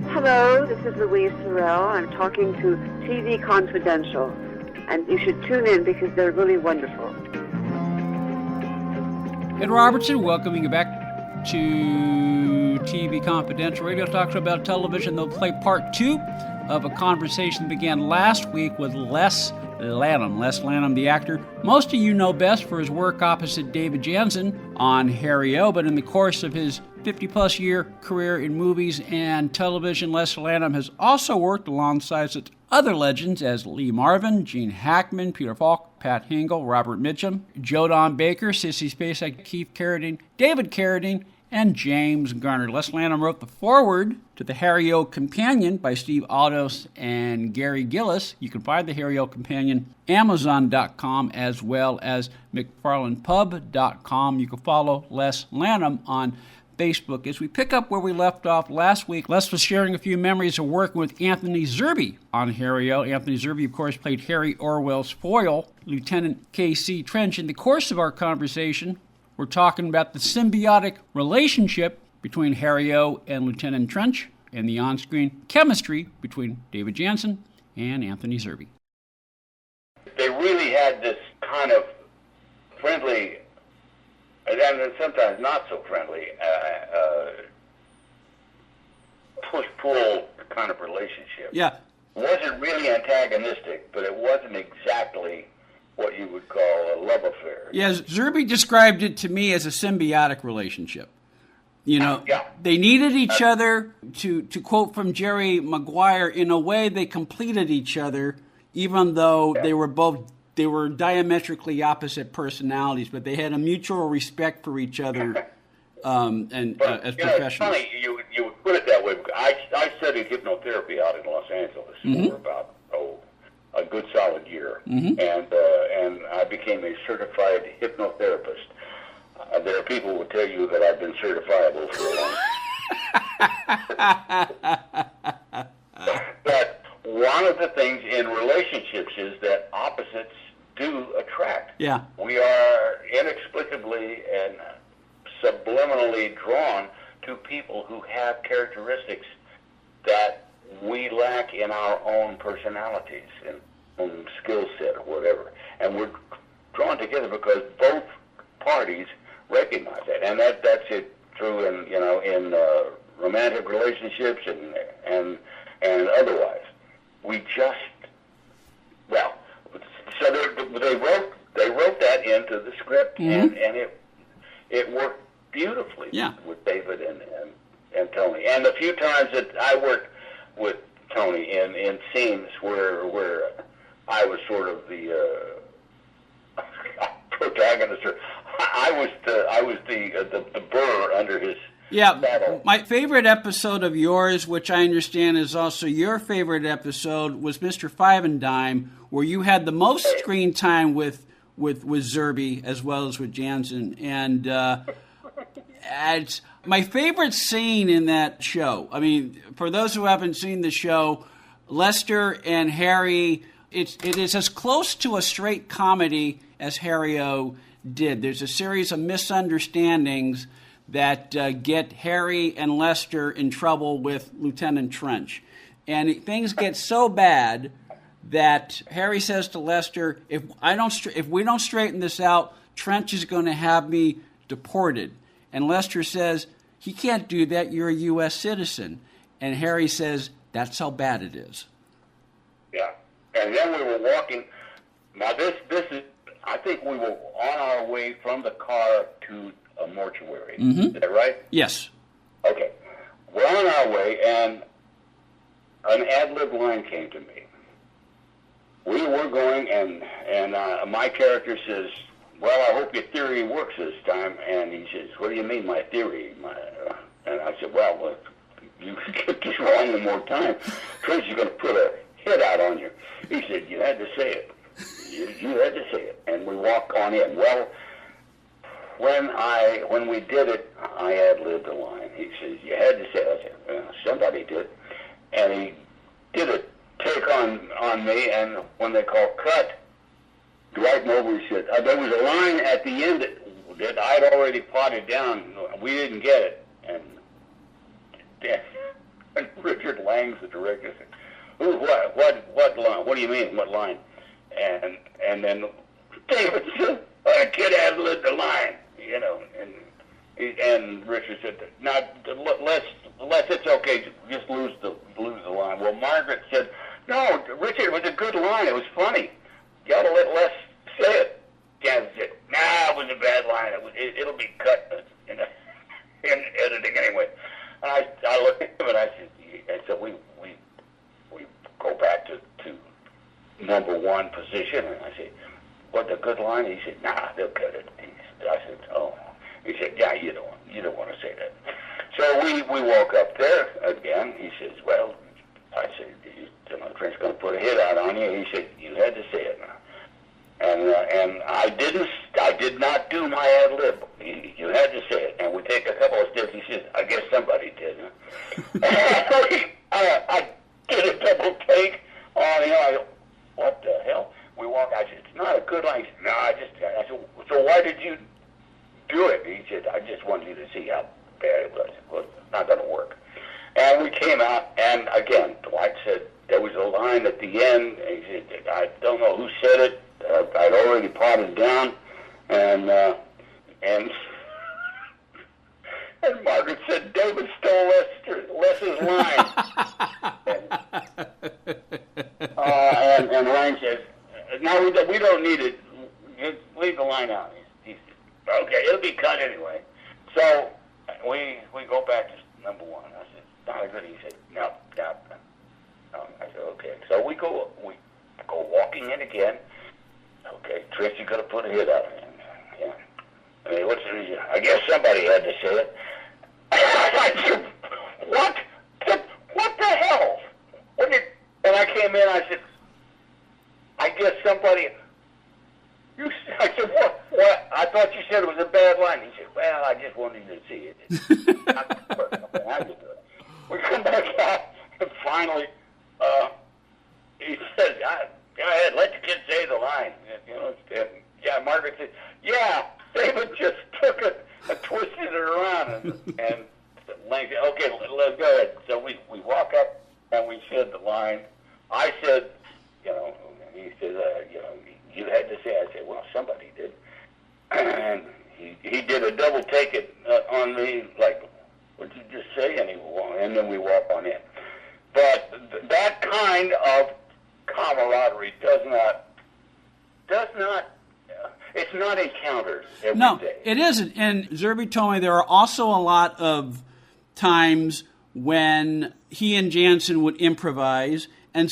Hello, this is Louise Sorrell. I'm talking to TV Confidential, and you should tune in because they're really wonderful. Ed Robertson, welcoming you back to TV Confidential Radio Talk Show about television. They'll play part 2 of a conversation that began last week with Les Lannom. Les Lannom, the actor most of you know best for his work opposite David Janssen on Harry O, but in the course of his 50-plus year career in movies and television, Les Lannom has also worked alongside such other legends as Lee Marvin, Gene Hackman, Peter Falk, Pat Hingle, Robert Mitchum, Joe Don Baker, Sissy Spacek, Keith Carradine, David Carradine, and James Garner. Les Lannom wrote the foreword to the Harry O Companion by Steve Aldos and Gary Gillis. You can find the Harry O Companion Amazon.com as well as McFarlandPub.com. You can follow Les Lannom on Facebook. As we pick up where we left off last week, Les was sharing a few memories of working with Anthony Zerbe on Harry O. Anthony Zerbe, of course, played Harry Orwell's foil, Lieutenant K.C. Trench. In the course of our conversation, we're talking about the symbiotic relationship between Harry O and Lieutenant Trench and the on-screen chemistry between David Janssen and Anthony Zerbe. They really had this kind of friendly, and sometimes not so friendly, push-pull kind of relationship. Yeah. It wasn't really antagonistic, but it wasn't exactly what you would call a love affair. Yes, Zerbe described it to me as a symbiotic relationship. You know, They needed each other. To quote from Jerry Maguire, in a way they completed each other, even though they were diametrically opposite personalities, but they had a mutual respect for each other as professionals. It's funny you would put it that way. I studied hypnotherapy out in Los Angeles for about a good solid year, and I became a certified hypnotherapist. There are people who will tell you that I've been certifiable for a long time. But one of the things in relationships is that opposites do attract. Yeah. We are inexplicably and subliminally drawn to people who have characteristics that we lack in our own personalities and own skill set or whatever. And we're drawn together because both parties recognize that. And that's it true in romantic relationships and otherwise. We just, so they wrote that into the script, and it worked beautifully with David and Tony. And the few times that I worked with Tony in scenes where I was sort of the protagonist, or I was the burr under his battle. My favorite episode of yours, which I understand is also your favorite episode, was Mr. Five and Dime, where you had the most screen time with Zerbe as well as with Janssen. And it's my favorite scene in that show. I mean, for those who haven't seen the show, Lester and Harry, it is as close to a straight comedy as Harry O did. There's a series of misunderstandings that get Harry and Lester in trouble with Lieutenant Trench. And things get so bad that Harry says to Lester, if we don't straighten this out, Trench is going to have me deported. And Lester says, he can't do that, you're a U.S. citizen. And Harry says, that's how bad it is. Yeah. And then we were walking. Now this is, I think we were on our way from the car to a mortuary. Is that right? Yes. Okay. We're on our way, and an ad-lib line came to me. We were going, and my character says, well, I hope your theory works this time. And he says, what do you mean, my theory? And I said, well, you get this wrong one more time, Trench is going to put a hit out on you. He said, you had to say it. You had to say it. And we walk on in. Well, when we did it, I ad-libbed a line. He says, you had to say it. I said, well, somebody did. And he did a take on me, and when they called cut, Dwight Mowbray said, there was a line at the end that I'd already plotted down. We didn't get it. And Richard Langs, the director, said, what line? What do you mean, what line? And then David said, a kid ad-libbed the line, and Richard said, "Now, Les, it's okay. Just lose the line." Well, Margaret said, "No, Richard, it was a good line. It was funny. You ought to let Les say it." Jan said, "Nah, it was a bad line. It'll be cut in editing anyway." And I looked at him and I said, "We go back to number one position." And I said, "What, the good line?" He said, "Nah, they'll cut it." I said, "Oh." He said, "Yeah, you don't want to say that." So we walk up there again. He says, "Well," I said, "Trent's going to put a hit out on you." He said, "You had to say it now." And I did not do my ad lib. You had to say it. And we take a couple of steps. He says, "I guess somebody did." I did a double take on him. I go, "What the hell?" We walk. I said, "It's not a good line." He said, "No, I said, "So why did you do it?" He said, "I just wanted you to see how bad it was." Well, it's not going to work. And we came out, and again, Dwight said there was a line at the end. And he said, "I don't know who said it. I'd already potted down," and Margaret said, "David stole Les's line." and Lang says, "No, we don't need it. Just leave the line out." He said, "Okay, it'll be cut anyway." So we go back to number one. I said, "Not a good." He said, No. I said, "Okay." So we go walking in again. "Okay, Tracy got to put a hit out." Yeah. I mean, I guess somebody had to say it. I said, What the hell? And I came in, I said, "I guess somebody." I said, "What? I thought you said it was a bad line." He said, "Well, I just wanted you to see it." How you do it? We come back out, and finally, he says, "Go ahead, let the kid say the line." And Margaret said, "Yeah, David just took it and twisted it around." And Lang said, "Okay, let's go ahead." So we walk up and we said the line. I said, he said, "You had to say." I said, "Well, somebody did." And he did a double take it on me, like, "What did you just say?" And then we walk on in. But that kind of camaraderie does not. It's not encountered every day. No, it isn't. And Zerby told me there are also a lot of times when he and Janssen would improvise, and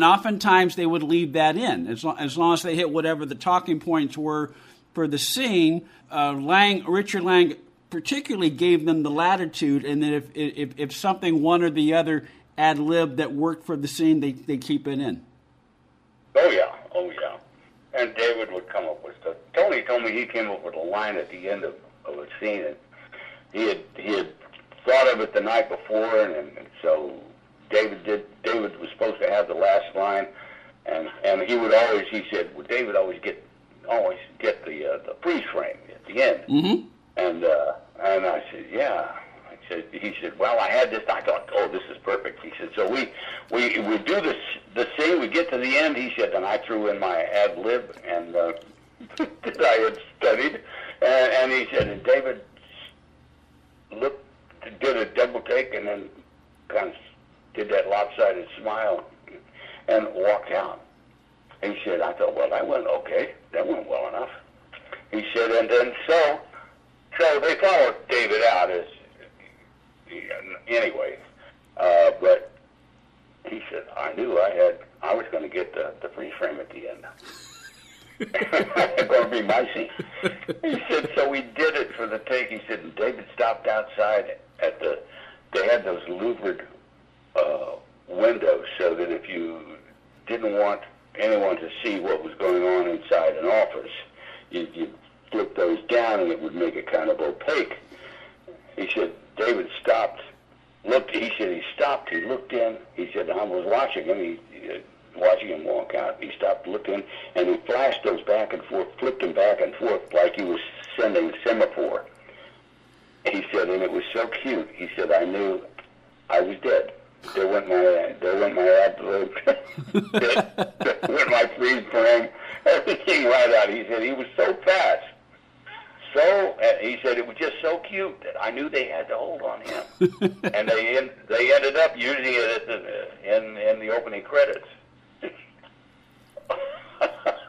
oftentimes they would leave that in as long as they hit whatever the talking points were for the scene. Richard Lang particularly gave them the latitude, and that if something one or the other ad lib that worked for the scene, they keep it in. Oh yeah. And David would come up with stuff. Tony told me he came up with a line at the end of a scene, and he had thought of it the night before, and so David was supposed to have the last line, and he said, "Well, David always get the freeze frame at the end." Mm-hmm. And I said, "Yeah." He said, "Well, I had this." I thought, "Oh, this is perfect." He said, "So we do the scene. We get to the end." He said, and I threw in my ad lib and that I had studied, and he said, and David did a double take, and then kind of did that lopsided smile and walked out. He said, I thought, well, that went okay. That went well enough. He said, and then so they followed David out as anyway, but he said, I knew I was going to get the freeze frame at the end. It's going to be my scene. He said, so we did it for the take. He said, and David stopped outside they had those louvered windows so that if you didn't want anyone to see what was going on inside an office, you'd flip those down and it would make it kind of opaque. He said, David stopped, he stopped, he looked in, he said, I was watching him, watching him walk out. He stopped, looked in, and he flashed those back and forth, flipped them back and forth like he was sending a semaphore. He said, and it was so cute. He said, I knew I was dead. There went my ad-lib. There went my freeze frame. Everything right out. He said he was so fast. He said it was just so cute that I knew they had to hold on him. And they ended up using it in the opening credits.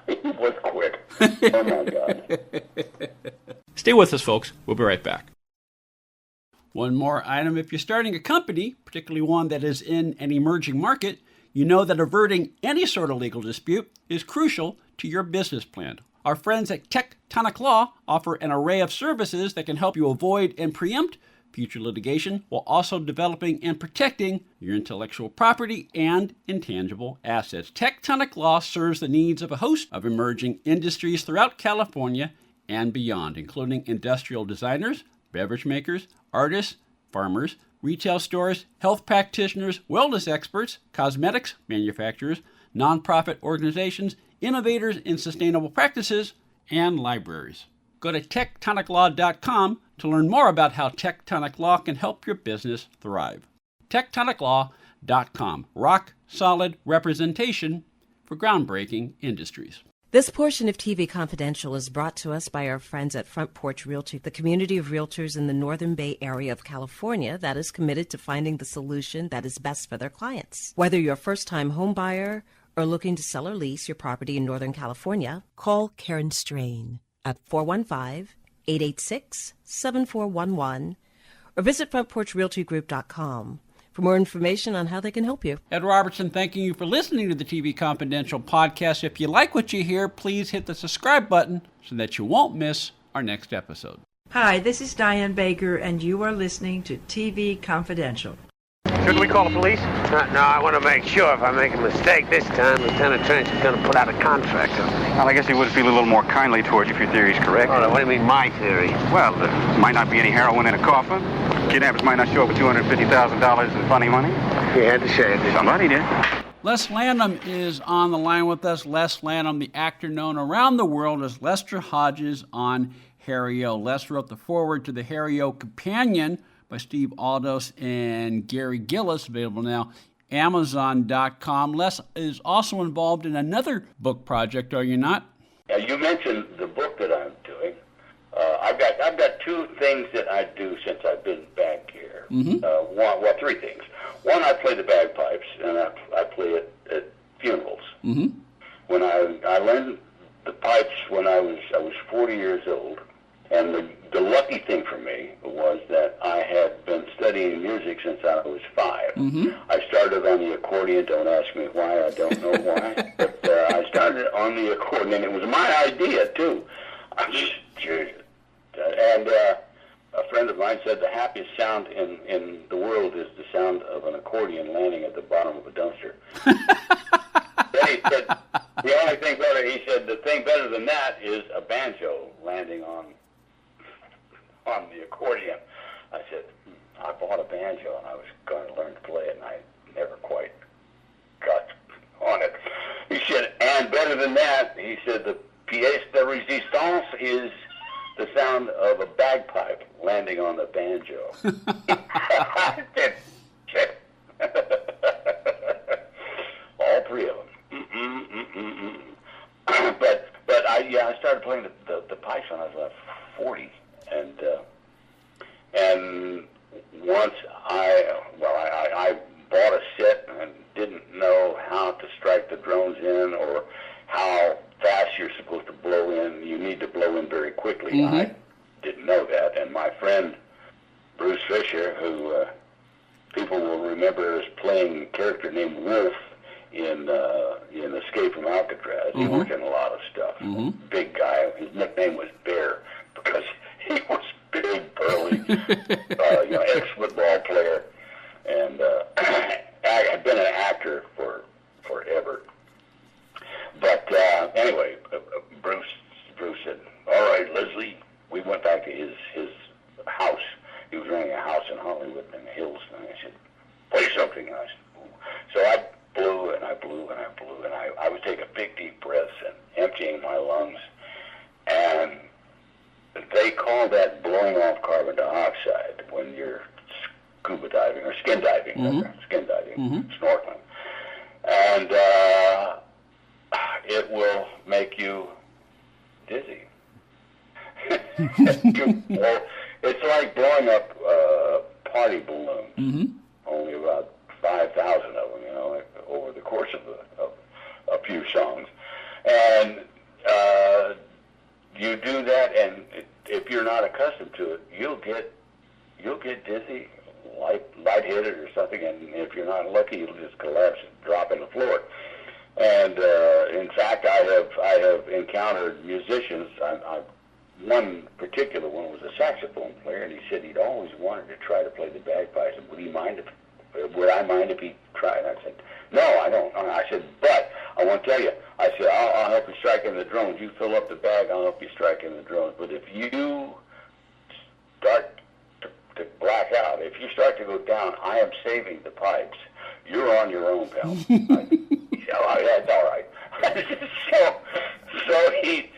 He was quick. Oh, my God. Stay with us, folks. We'll be right back. One more item. If you're starting a company, particularly one that is in an emerging market, you know that averting any sort of legal dispute is crucial to your business plan. Our friends at Tectonic Law offer an array of services that can help you avoid and preempt future litigation while also developing and protecting your intellectual property and intangible assets. Tectonic Law serves the needs of a host of emerging industries throughout California and beyond, including industrial designers, beverage makers, artists, farmers, retail stores, health practitioners, wellness experts, cosmetics manufacturers, nonprofit organizations, innovators in sustainable practices, and libraries. Go to tectoniclaw.com to learn more about how Tectonic Law can help your business thrive. tectoniclaw.com. Rock solid representation for groundbreaking industries. This portion of TV Confidential is brought to us by our friends at Front Porch Realty, the community of realtors in the Northern Bay Area of California that is committed to finding the solution that is best for their clients. Whether you're a first-time home buyer or looking to sell or lease your property in Northern California, call Karen Strain at 415-886-7411 or visit frontporchrealtygroup.com for more information on how they can help you. Ed Robertson, thanking you for listening to the TV Confidential podcast. If you like what you hear, please hit the subscribe button so that you won't miss our next episode. Hi, this is Diane Baker, and you are listening to TV Confidential. Shouldn't we call the police? No, I want to make sure if I make a mistake this time, Lieutenant Trench is going to put out a contract. Well, I guess he would feel a little more kindly towards you if your theory's correct. Oh, what do you mean, my theory? Well, there might not be any heroin in a coffin. Kidnappers might not show up with $250,000 in funny money. You had to say it. Somebody did. Les Lannom is on the line with us. Les Lannom, the actor known around the world as Lester Hodges on Harry O. Les wrote the foreword to the Harry O. Companion by Steve Aldos and Gary Gillis, available now, Amazon.com. Les is also involved in another book project, are you not? You mentioned the book that I'm doing. I've got two things that I do since I've been back here. Mm-hmm. Three things. One, I play the bagpipes, and I play it at funerals. Mm-hmm. When I learned the pipes when I was 40 years old, and the lucky thing for me was that I had been studying music since I was 5. Mm-hmm. I started on the accordion. Don't ask me why. I don't know why. But I started on the accordion, and it was my idea, too. And a friend of mine said the happiest sound in the world is the sound of an accordion landing at the bottom of a dumpster. Then he said, the only thing better, he said, the thing better than that is a banjo landing on the accordion. I said, I bought a banjo and I was going to learn to play it, and I never quite got on it. He said, and better than that, he said, the pièce de résistance is the sound of a bagpipe landing on the banjo. I said, check. All three of them. But I started playing the pipes when I was about 40, and once I bought a set and didn't know how to strike the drones in or how fast you're supposed to blow in. You need to blow in very quickly. Mm-hmm. I didn't know that, and my friend Bruce Fisher, who people will remember as playing a character named Wolf in Escape from Alcatraz. Mm-hmm. He worked in a lot of stuff. Mm-hmm. Big guy. His nickname was Bear because he was big, burly, ex-football player, and I had been an actor for forever. But anyway, Bruce said, "All right, Leslie." We went back to his house. He was renting a house in Hollywood in the hills, and I said, "Play something." And I said, "Ooh." So I blew and I blew and I blew, and I would take a big deep breaths and emptying my lungs, and they call that blowing off carbon dioxide when you're scuba diving or skin diving. Mm-hmm. Skin diving. snorkeling. And it will make you dizzy. Well, it's like blowing up party balloons. Only about 5,000 of them, over the course of a few songs. And you do that, and if you're not accustomed to it, you'll get dizzy, lightheaded or something, and if you're not lucky, you'll just collapse and drop on the floor. And in fact, I have encountered musicians. One particular one was a saxophone player, and he said he'd always wanted to try to play the bagpipes. And would I mind if he tried? I said, no, I don't. I said, but I want to tell you. I said, I'll help you strike in the drums. You fill up the bag, I'll help you strike in the drums. But if you start to black out, if you start to go down, I am saving the pipes. You're on your own, pal. He said, oh, that's all right. so he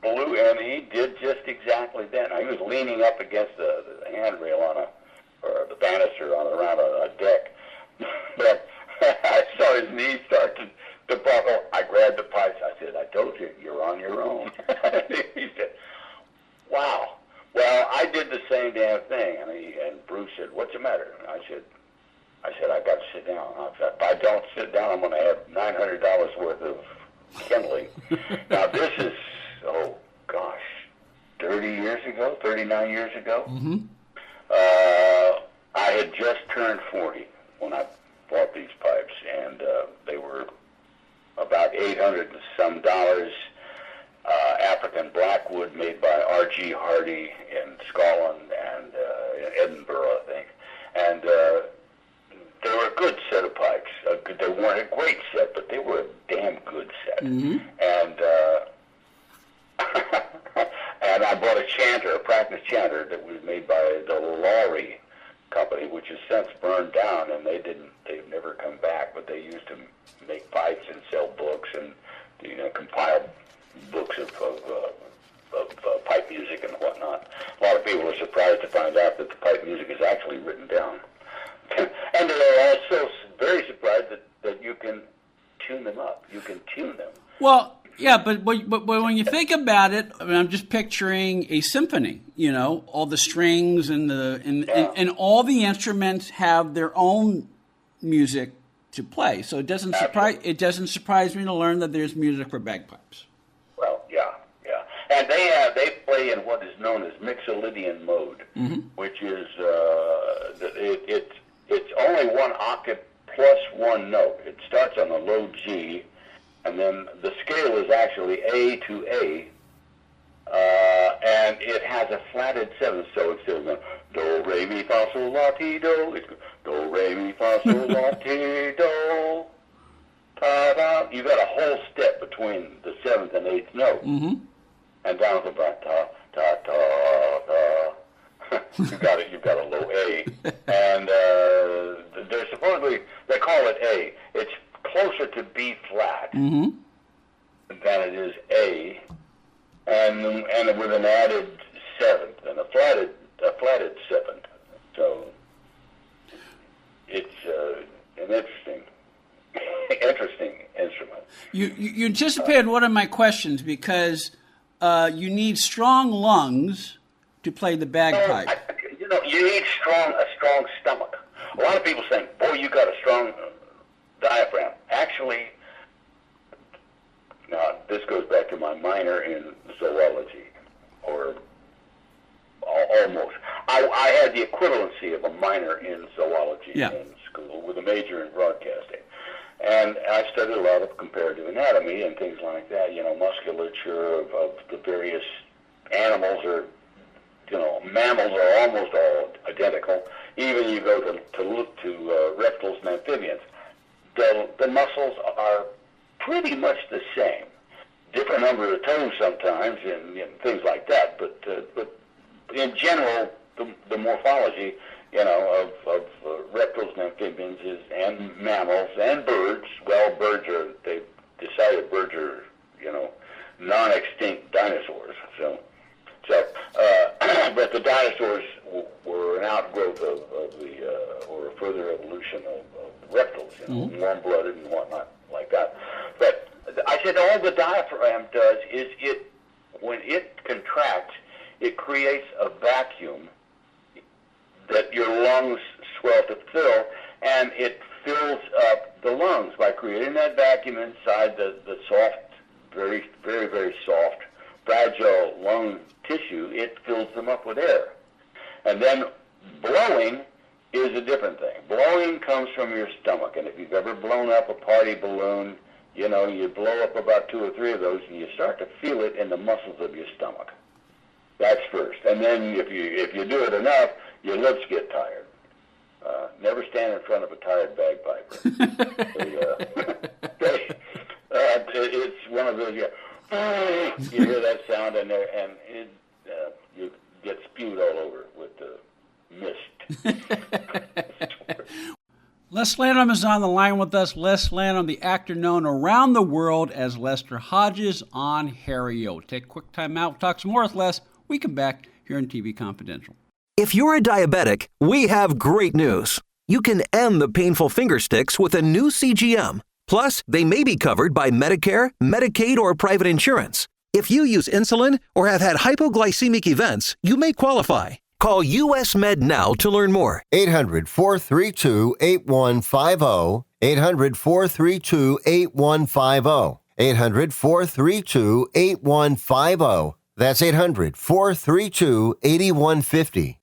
blew, and he did just exactly that. Now, he was leaning up against the handrail or the banister around a deck. But I saw his knees start to buckle. I grabbed the pipes. I said, I told you, you're on your own. He said, wow. Well, I did the same damn thing. And Bruce said, what's the matter? And I said, I've got to sit down. If I don't sit down, I'm going to have $900 worth of kindling. Now, this is, 39 years ago. I had just turned 40 when I bought these pipes, and they were about $800 and some dollars. African blackwood made by R.G. Hardy in Scotland and in Edinburgh, I think. And they were a good set of pipes. They weren't a great set, but they were a damn good set. And and I bought a practice chanter that was made by the Lowry Company, which has since burned down, and they've never come back, but they used to make pipes and sell books and compile books of pipe music and whatnot. A lot of people are surprised to find out that the pipe music is actually written down. And they're also very surprised that you can tune them up. You can tune them. Well, yeah, but when you think about it, I mean, I'm just picturing a symphony. All the strings and and all the instruments have their own music to play. So it doesn't surprise me to learn that there's music for bagpipes. Well, yeah, and they play in what is known as Mixolydian mode, which is it's only one octave plus one note. It starts on a low G. And then the scale is actually A to A, and it has a flatted seventh, so instead of going do, re, mi, fa, sol, la, ti, do, it's do, re, mi, fa, sol, la, ti, do, ta, da. You got a whole step between the seventh and eighth note, and down to the ta, ta, ta, ta. You've got a low A, and they're supposedly, they call it A. It's closer to B flat than it is A, and with an added seventh and a flatted seventh. So it's an interesting instrument. You anticipated one of my questions because you need strong lungs to play the bagpipe. You need a strong stomach. A lot of people think, boy, you got a strong diaphragm. Actually, now this goes back to my minor in zoology, or almost. I had the equivalency of a minor in zoology in school with a major in broadcasting. And I studied a lot of comparative anatomy and things like that, musculature of the various animals, or, mammals are almost all identical. Even you go to look to reptiles and amphibians. The muscles are pretty much the same. Different number of toes sometimes and things like that. But in general, the morphology, of reptiles and amphibians and mammals and birds. Well, they've decided birds are, non-extinct dinosaurs. But the dinosaurs were an outgrowth or a further evolution of reptiles, warm-blooded and whatnot, like that. But I said all the diaphragm does is when it contracts, it creates a vacuum that your lungs swell to fill, and it fills up the lungs by creating that vacuum inside the soft, very, very, very soft, fragile lung tissue. It fills them up with air. And then blowing is a different thing. Blowing comes from your stomach, and if you've ever blown up a party balloon, you blow up about 2 or 3 of those, and you start to feel it in the muscles of your stomach. That's first. And then if you do it enough, your lips get tired. Never stand in front of a tired bagpiper. It's one of those. You hear that sound in there, and you get spewed all over with the mist. Les Lannom is on the line with us. Les Lannom, the actor known around the world as Lester Hodges on Harry-O. Take a quick time out. We'll talk some more with Les. We come back here on TV Confidential. If you're a diabetic, we have great news. You can end the painful finger sticks with a new CGM. Plus, they may be covered by Medicare, Medicaid, or private insurance. If you use insulin or have had hypoglycemic events, you may qualify. Call US Med now to learn more. 800-432-8150. 800-432-8150. 800-432-8150. That's 800-432-8150.